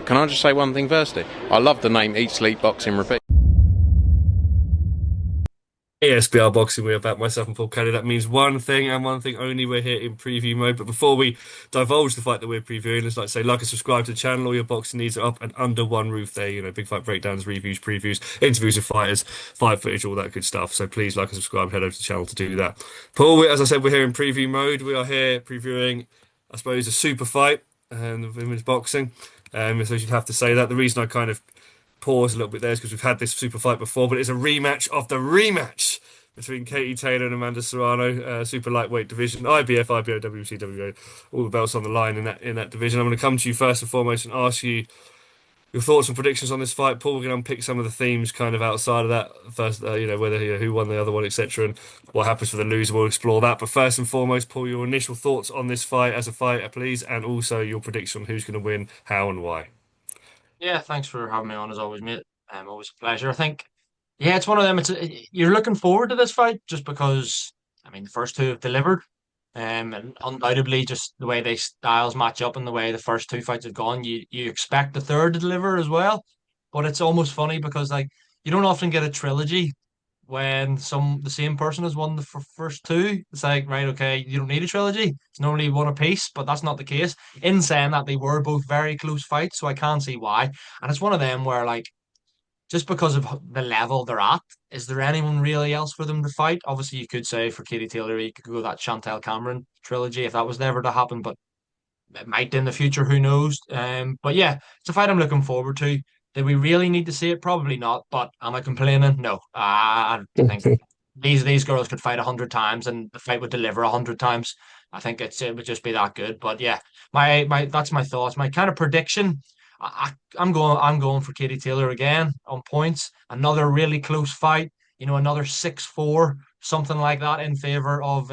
can I just say one thing firstly? I love the name Eat Sleep Boxing Repeat. ESBR Boxing, we are back, myself and Paul Kelly. That means one thing and one thing only. We're here in preview mode. But before we divulge the fight that we're previewing, let's like say like and subscribe to the channel. All your boxing needs are up and under one roof there. You know, big fight breakdowns, reviews, previews, interviews with fighters, fight footage, all that good stuff. So please like and subscribe, head over to the channel to do that. Paul, as I said, we're here in preview mode. We are here previewing, I suppose, a super fight and the women's boxing. So you'd have to say that. The reason I kind of pause a little bit there is because we've had this super fight before, but it's a rematch of the rematch between Katie Taylor and Amanda Serrano, super lightweight division, IBF, IBO, WBC, WBO, all the belts on the line in that division. I'm going to come to you first and foremost and ask you your thoughts and predictions on this fight. Paul, we're going to unpick some of the themes kind of outside of that first, whether who won the other one, etc., and what happens for the loser. We'll explore that. But first and foremost, Paul, your initial thoughts on this fight as a fighter, please, and also your prediction on who's going to win, how, and why. Yeah, thanks for having me on as always, mate. Always a pleasure. I think, yeah, it's one of them. You're looking forward to this fight just because, I mean, the first two have delivered, and undoubtedly just the way they styles match up and the way the first two fights have gone, you expect the third to deliver as well. But it's almost funny because like you don't often get a trilogy when the same person has won the first two. It's like, right, okay, you don't need a trilogy. It's normally one apiece, but that's not the case. In saying that, they were both very close fights, so I can't see why. And it's one of them where, like, just because of the level they're at, is there anyone really else for them to fight? Obviously, you could say for Katie Taylor, you could go that Chantel Cameron trilogy if that was never to happen, but it might in the future, who knows? But yeah, it's a fight I'm looking forward to. Did we really need to see it? Probably not. But am I complaining? No. I think these girls could fight 100 times, and the fight would deliver 100 times. I think it would just be that good. But yeah, my that's my thoughts. My kind of prediction. I'm going for Katie Taylor again on points. Another really close fight. Another 6-4, something like that, in favor of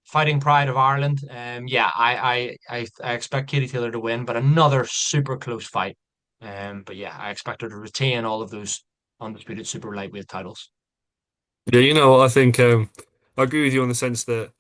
Fighting Pride of Ireland. Yeah, I expect Katie Taylor to win, but another super close fight. But yeah, I expect her to retain all of those undisputed super lightweight titles. Yeah, I think I agree with you on the sense that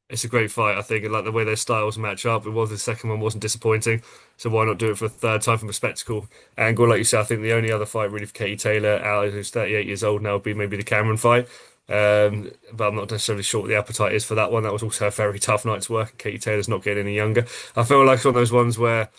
it's a great fight. I think, and like the way their styles match up. It was the second one wasn't disappointing, so why not do it for a third time from a spectacle angle? Like you said, I think the only other fight really for Katie Taylor, out who's 38 years old now, would be maybe the Cameron fight. But I'm not necessarily sure what the appetite is for that one. That was also a very tough night's work. And Katie Taylor's not getting any younger. I feel like it's one of those ones where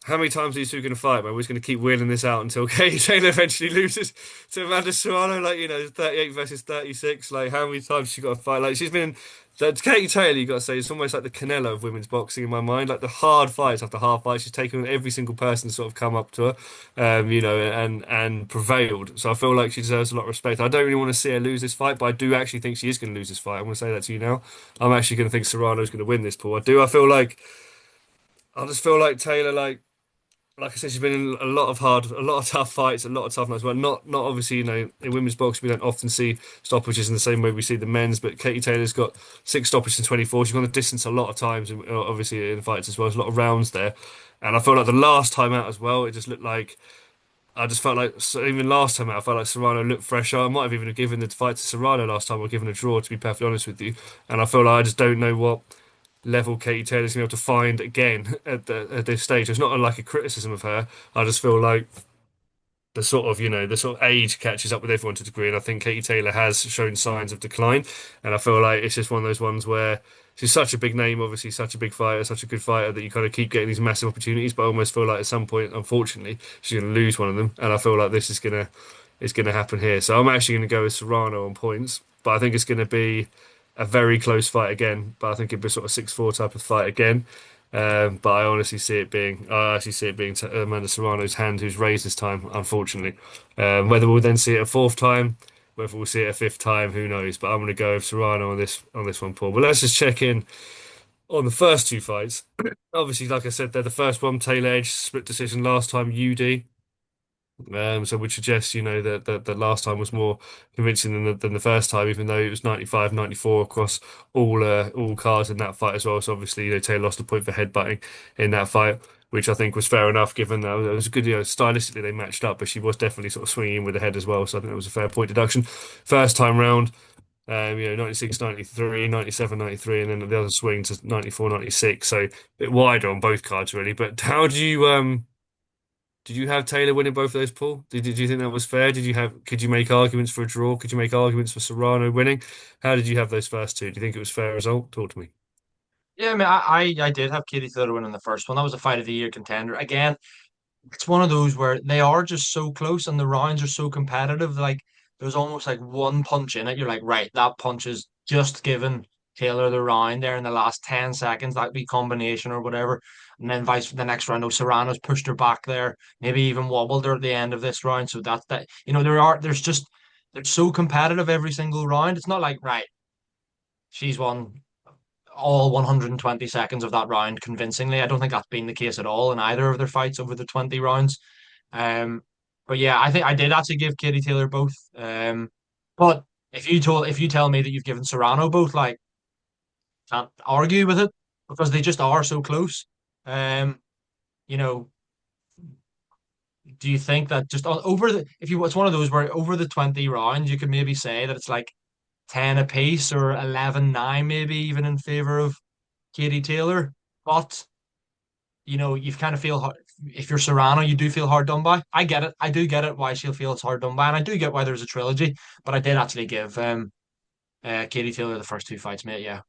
how many times are these two going to fight, man? We're just going to keep wheeling this out until Katie Taylor eventually loses to Amanda Serrano. Like, 38 versus 36. Like, how many times she got to fight? Like, she's been. Katie Taylor, you got to say, is almost like the Canelo of women's boxing in my mind. Like, the hard fights after hard fights, she's taken on every single person to sort of come up to her, and prevailed. So I feel like she deserves a lot of respect. I don't really want to see her lose this fight, but I do actually think she is going to lose this fight. I'm going to say that to you now. I'm actually going to think Serrano's going to win this, Paul. I do. I just feel like Taylor, like I said, she's been in a lot of tough fights, a lot of tough nights. Well, not obviously, in women's boxing, we don't often see stoppages in the same way we see the men's, but Katie Taylor's got 6 stoppages in 24. She's gone the distance a lot of times, obviously in fights as well. There's a lot of rounds there. And I felt like the last time out as well, it just looked like, I just felt like, so even last time out, I felt like Serrano looked fresher. I might have even given the fight to Serrano last time or given a draw, to be perfectly honest with you. And I feel like I just don't know what level Katie Taylor's going to be able to find again at this stage. It's not like a criticism of her. I just feel like the sort of age catches up with everyone to a degree, and I think Katie Taylor has shown signs of decline, and I feel like it's just one of those ones where she's such a big name, obviously such a big fighter, such a good fighter that you kind of keep getting these massive opportunities, but I almost feel like at some point, unfortunately, she's going to lose one of them, and I feel like this is gonna happen here. So I'm actually going to go with Serrano on points, but I think it's going to be a very close fight again. But I think it'd be sort of 6-4 type of fight again. But I actually see it being Amanda Serrano's hand who's raised this time, unfortunately. Whether we'll then see it a fourth time, whether we'll see it a fifth time, who knows? But I'm going to go with Serrano on this one, Paul. But let's just check in on the first two fights. Obviously, like I said, they're the first one, Taylor Edge, split decision last time, UD. So which suggests, that the last time was more convincing than the first time, even though it was 95-94 across all cards in that fight as well. So obviously, Taylor lost a point for headbutting in that fight, which I think was fair enough, given that it was a good, stylistically they matched up, but she was definitely sort of swinging with the head as well. So I think it was a fair point deduction. First time round, 96, 93, 97, 93, and then the other swing to 94, 96. So a bit wider on both cards, really. But how do you Did you have Taylor winning both of those, Paul? Did you think that was fair? Could you make arguments for a draw? Could you make arguments for Serrano winning? How did you have those first two? Do you think it was a fair result? Talk to me. Yeah, I mean, I did have Katie Taylor winning the first one. That was a fight of the year contender. Again, it's one of those where they are just so close and the rounds are so competitive. Like there's almost like one punch in it. You're like, right, that punch is just given Taylor the round there in the last 10 seconds, that be combination or whatever. And then vice the next round, oh, Serrano's pushed her back there, maybe even wobbled her at the end of this round. So that's that, there's just they're so competitive every single round. It's not like, right, she's won all 120 seconds of that round convincingly. I don't think that's been the case at all in either of their fights over the 20 rounds. Um, but yeah, I think I did actually give Katie Taylor both. But if you tell me that you've given Serrano both, like can't argue with it because they just are so close. Um, you know, do you think that just over the if you it's one of those where over the 20 rounds you could maybe say that it's like 10 apiece or 11-9 maybe even in favor of Katie Taylor, but you've kind of feel hard, if you're Serrano, you do feel hard done by. I get it. I do get it why she'll feel it's hard done by, and I do get why there's a trilogy. But I did actually give Katie Taylor the first two fights, mate. Yeah,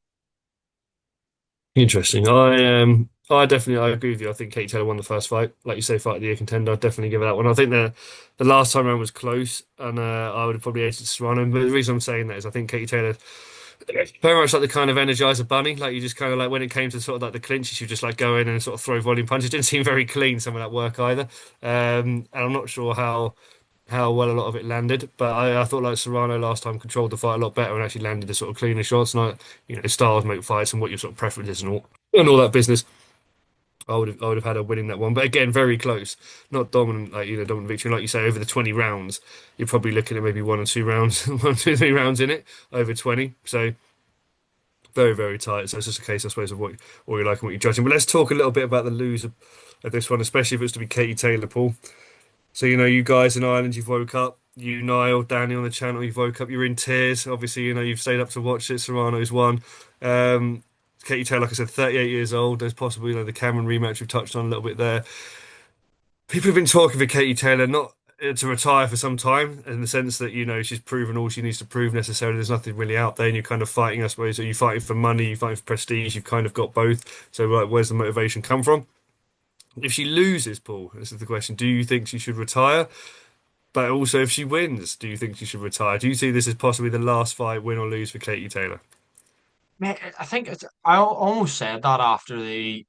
Interesting. I definitely I agree with you. I think Kate Taylor won the first fight. Like you say, fight of the year contender. I'd definitely give her that one. I think the last time around was close, and I would have probably edged it to Serrano. But the reason I'm saying that is I think Katie Taylor very much like the kind of Energizer Bunny. Like you just kind of like when it came to sort of like the clinch, she would just like go in and sort of throw volume punches. Didn't seem very clean some of that work either. And I'm not sure how well a lot of it landed. But I thought like Serrano last time controlled the fight a lot better and actually landed the sort of cleaner shots. And styles make fights and what your sort of preferences and all that business. I would have had her winning that one, but again, very close, not dominant, like dominant victory. Like you say, over the 20 rounds, you're probably looking at maybe one or two rounds, 1, 2, 3 rounds in it over 20. So very, very tight. So it's just a case, I suppose, of what you like and what you're judging. But let's talk a little bit about the loser of this one, especially if it's to be Katie Taylor, Paul. So, you guys in Ireland, you've woke up. You, Niall, Danny on the channel, you've woke up. You're in tears. Obviously, you've stayed up to watch it. Serrano's won. Um, Katie Taylor, like I said, 38 years old. There's possibly the Cameron rematch we've touched on a little bit there. People have been talking for Katie Taylor not to retire for some time, in the sense that she's proven all she needs to prove necessarily. There's nothing really out there, and you're kind of fighting, I suppose. Are you fighting for money? You fighting for prestige? You've kind of got both. So, right, where's the motivation come from? If she loses, Paul, this is the question. Do you think she should retire? But also, if she wins, do you think she should retire? Do you see this as possibly the last fight, win or lose, for Katie Taylor? mate. I think I almost said that after the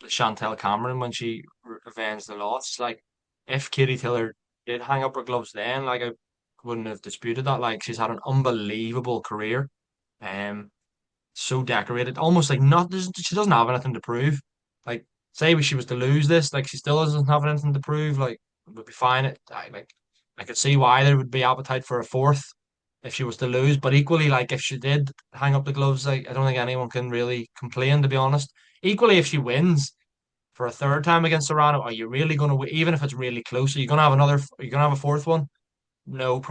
Chantel Cameron when she avenged the loss. Like, if Katie Taylor did hang up her gloves then, like I wouldn't have disputed that. Like, she's had an unbelievable career. Um, so decorated, almost like not she doesn't have anything to prove. Like, say she was to lose this, like she still doesn't have anything to prove. Like, it would be fine. I could see why there would be appetite for a fourth if she was to lose. But equally, like if she did hang up the gloves, like I don't think anyone can really complain, to be honest. Equally, if she wins for a third time against Serrano, are you really going to win? Even if it's really close, are you going to have another? Are you going to have a fourth one? No,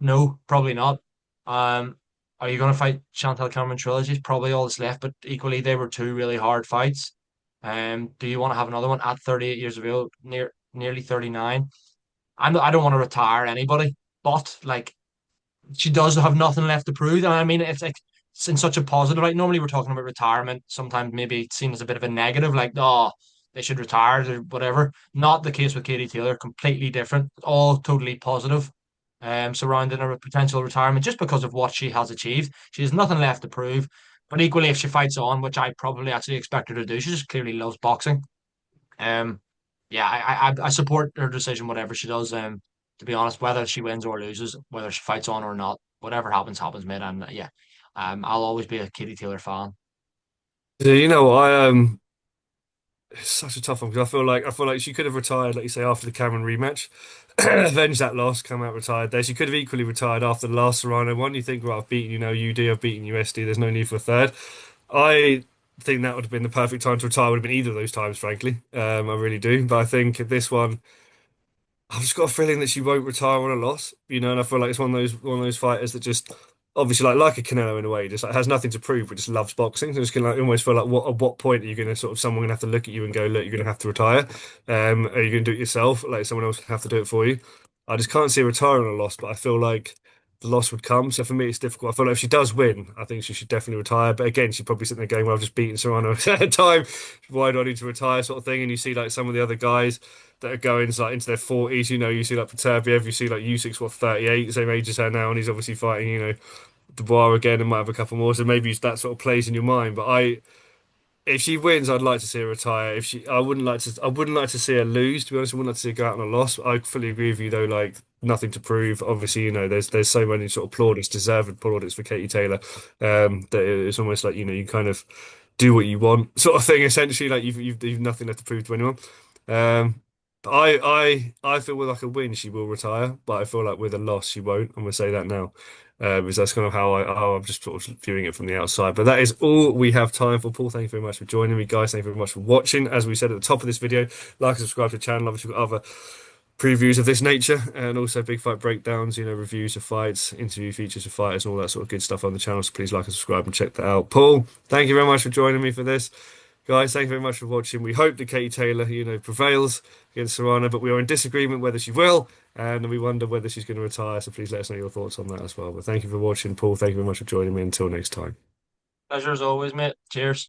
no, probably not. Um, are you going to fight Chantal Cameron trilogy? Probably all that's left, but equally they were two really hard fights. Do you want to have another one at 38 years of age, nearly 39? I don't want to retire anybody, but like she does have nothing left to prove. And I mean, it's like it's in such a positive. Like normally we're talking about retirement. Sometimes maybe it's seen as a bit of a negative, like oh they should retire or whatever. Not the case with Katie Taylor. Completely different. All totally positive. Surrounding her potential retirement just because of what she has achieved. She has nothing left to prove. But equally, if she fights on, which I probably actually expect her to do, she just clearly loves boxing. Um, yeah, I support her decision, whatever she does. To be honest, whether she wins or loses, whether she fights on or not, whatever happens, happens, mate. And yeah, I'll always be a Katie Taylor fan. Yeah, it's such a tough one because I feel like she could have retired, like you say, after the Cameron rematch, avenge that loss, come out retired there. She could have equally retired after the last Serrano one. You think, right, I've beaten you now, UD, I've beaten you, SD. There's no need for a third. I think that would have been the perfect time to retire. Would have been either of those times, frankly. I really do. But I think this one, I've just got a feeling that she won't retire on a loss. And I feel like it's one of those fighters that just obviously like a Canelo in a way, just like has nothing to prove, but just loves boxing. So it's gonna like almost feel like what at what point are you gonna sort of someone gonna have to look at you and go, look, you're gonna have to retire. Are you gonna do it yourself? Like someone else have to do it for you. I just can't see her retiring a loss, but I feel like the loss would come. So for me, it's difficult. I feel like if she does win, I think she should definitely retire. But again, she'd probably sitting there going, well, I've just beaten Serrano at a time. Why do I need to retire? Sort of thing. And you see like some of the other guys that are going like into their 40s. You see like Peterbiev, you see like Usyk's what 38, same age as her now, and he's obviously fighting. Dubois again and might have a couple more. So maybe that sort of plays in your mind. But if she wins, I'd like to see her retire. I wouldn't like to see her lose. To be honest, I wouldn't like to see her go out on a loss. I fully agree with you though. Like nothing to prove. Obviously, there's so many sort of plaudits, deserved plaudits for Katie Taylor. That it's almost like you kind of do what you want, sort of thing. Essentially, like you've nothing left to prove to anyone. But I feel with like a win, she will retire. But I feel like with a loss, she won't. I'm gonna say that now. Because that's kind of how I'm just sort of viewing it from the outside. But that is all we have time for. Paul, thank you very much for joining me, guys. Thank you very much for watching. As we said at the top of this video, like and subscribe to the channel. Obviously, we've got other previews of this nature and also big fight breakdowns, reviews of fights, interview features of fighters, and all that sort of good stuff on the channel. So please like and subscribe and check that out. Paul, thank you very much for joining me for this. Guys, thank you very much for watching. We hope that Katie Taylor, prevails against Serrano, but we are in disagreement whether she will, and we wonder whether she's going to retire. So please let us know your thoughts on that as well. But thank you for watching, Paul. Thank you very much for joining me. Until next time. Pleasure as always, mate. Cheers.